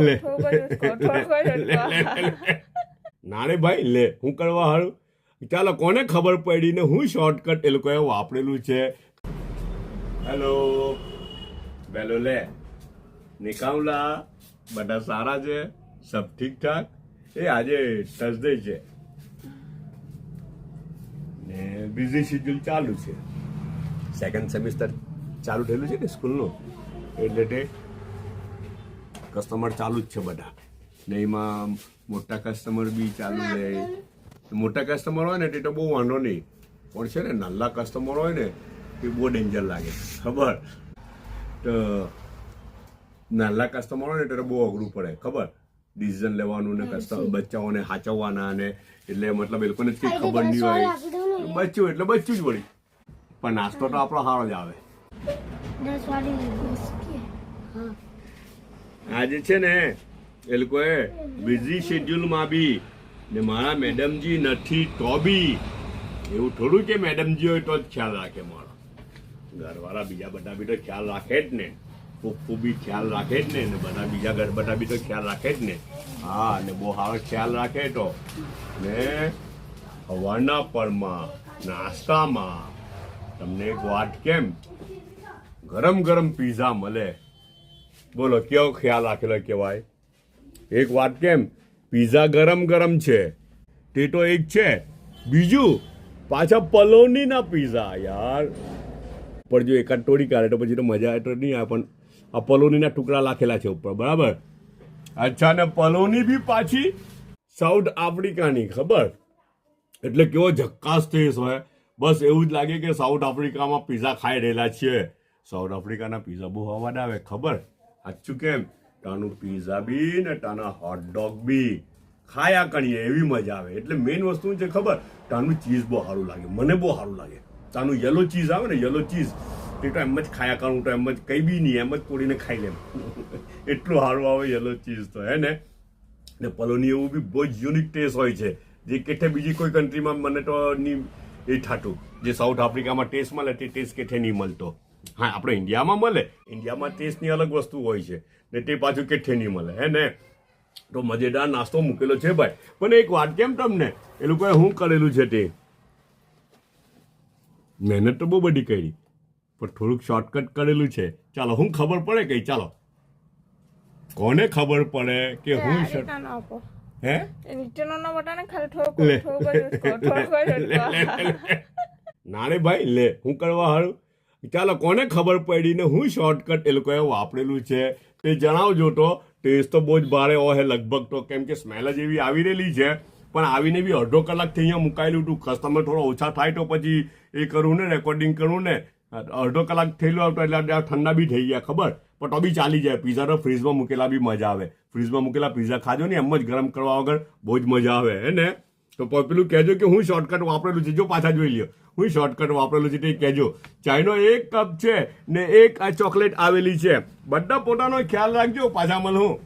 લે થોડું નારે ભાઈ લે હું કરવા હારું ચાલો કોને ખબર પડી ને હું શોર્ટકટ એ લોકોએ વાપરેલું છે હેલો બેલો લે નિકામલા બધા સારા છે સબ ઠીક ઠાક એ આજે થર્સડે છે ને બિઝી શેડ્યુલ ચાલુ છે સેકન્ડ સેમિસ્ટર ચાલુ થયેલું છે ને સ્કૂલનું એટલે તે કસ્ટમર ચાલુ જ છે બધા ને એમાં મોટા કસ્ટમર બી ચાલુ રહે મોટા કસ્ટમર હોય ને તે તો બહુ વાંધો નહીં પણ છે ને નાના કસ્ટમર હોય ને એ બહુ ડેન્જર લાગે ખબર તો નાના કસ્ટમર હોય ને તે બહુ અઘરું પડે ખબર ડિસિઝન લેવાનું ને કસ્ટમર બચ્ચાઓને સાચવવાના ને એટલે મતલબ એ લોકોને કંઈ ખબર નહીં હોય બચ્ચું એટલે બચ્ચું જ વળી પણ નાસ્તો તો આપણો સારો જ આવે આજે છે ને એ લોકોએ બિઝી શેડ્યુલમાં બી ને મારા મેડમજી નથી તો બી એવું થોડું કે મેડમજી હોય તો જ ખ્યાલ રાખે મારો ઘરવાળા બીજા બધા બી તો ખ્યાલ રાખે જ ને પપ્પુ બી ખ્યાલ રાખે જ ને બધા બીજા ઘર બધા બી તો ખ્યાલ રાખે જ ને હા ને બહુ સારો ખ્યાલ રાખે તો ને સવારના પરમાં નાસ્તામાં તમને એક વાત કેમ ગરમ ગરમ પીઝા મળે બોલો કેવો ખ્યાલ રાખેલો કહેવાય એક વાત કેમ પીઝા ગરમ ગરમ છે તે તો એક છે બીજું પાછા પલોનીના પીઝા યાર પણ જો એકાદ તોડી કાઢે તો પછી તો મજા તો નહીં આવે પણ આ પલોનીના ટુકડા રાખેલા છે ઉપર બરાબર અચ્છા ને પલોની બી પાછી સાઉથ આફ્રિકાની ખબર એટલે કેવો ઝક્કાસ ટેસ્ટ હોય બસ એવું જ લાગે કે સાઉથ આફ્રિકામાં પીઝા ખાઈ રહેલા છીએ સાઉથ આફ્રિકાના પીઝા બહુ અવાજ આવે ખબર સાચું કેમ તાનું પીઝા બી ને તાના હોટડોગ બી ખાયા કરીએ એવી મજા આવે એટલે મેઇન વસ્તુ છે ખબર તાનું ચીઝ બહુ સારું લાગે મને બહુ સારું લાગે તાનું યલો ચીઝ આવે ને યલો ચીઝ તે તો એમ જ ખાયા કરું તો એમ જ કંઈ બી નહીં એમ જ તોડીને ખાઈ લેમ એટલું સારું આવે યલો ચીઝ તો હે ને પલોની એવું બી બહુ જ યુનિક ટેસ્ટ હોય છે જે કેઠે બીજી કોઈ કન્ટ્રીમાં મને તો નહીં એ થાતું જે સાઉથ આફ્રિકામાં ટેસ્ટ મળે તે ટેસ્ટ કેઠે નહીં મળતો હા આપણે ઇન્ડિયામાં મળે ઇન્ડિયામાં ટેસ્ટની અલગ વસ્તુ હોય છે ને તે પાછું કેઠે નહીં મળે હે ને તો મજેદાર નાસ્તો મૂકેલો છે ભાઈ પણ એક વાત કેમ તમને એ લોકોએ શું કરેલું છે તે મહેનત તો બહુ બધી કરી પણ થોડુંક શોર્ટકટ કરેલું છે ચાલો હું ખબર પડે કઈ ચાલો કોને ખબર પડે કે હું હે નારે ભાઈ લે હું કરવા હારું ચાલો કોને ખબર પડી ને હું શોર્ટકટ એ લોકોએ વાપરેલું છે તે જણાવજો તો ટેસ્ટ તો બહુ જ ભારે હોય લગભગ તો કેમ કે સ્મેલ જ એવી આવી રહેલી છે પણ આવીને બી અડધો કલાકથી અહીંયા મુકાયેલું હતું કસ્ટમર થોડો ઓછા થાય તો પછી એ કરવું ને રેકોર્ડિંગ કરવું ને અડધો કલાક થયેલું આવતો એટલે ઠંડા બી થઈ ગયા ખબર પણ તો બી ચાલી જાય પીઝા તો ફ્રીજમાં મૂકેલા બી મજા આવે ફ્રીજમાં મૂકેલા પીઝા ખાજો ને એમ જ ગરમ કરવા વગર બહુ જ મજા આવે હે ને તો પેલું કહેજો કે હું શોર્ટકટ વાપરેલું છે જો પાછા જોઈ લ્યો હું શોર્ટકટ વાપરેલું છે તે કહેજો ચાયનો એક કપ છે ને એક આ ચોકલેટ આવેલી છે બધા પોતાનો ખ્યાલ રાખજો પાછા મળું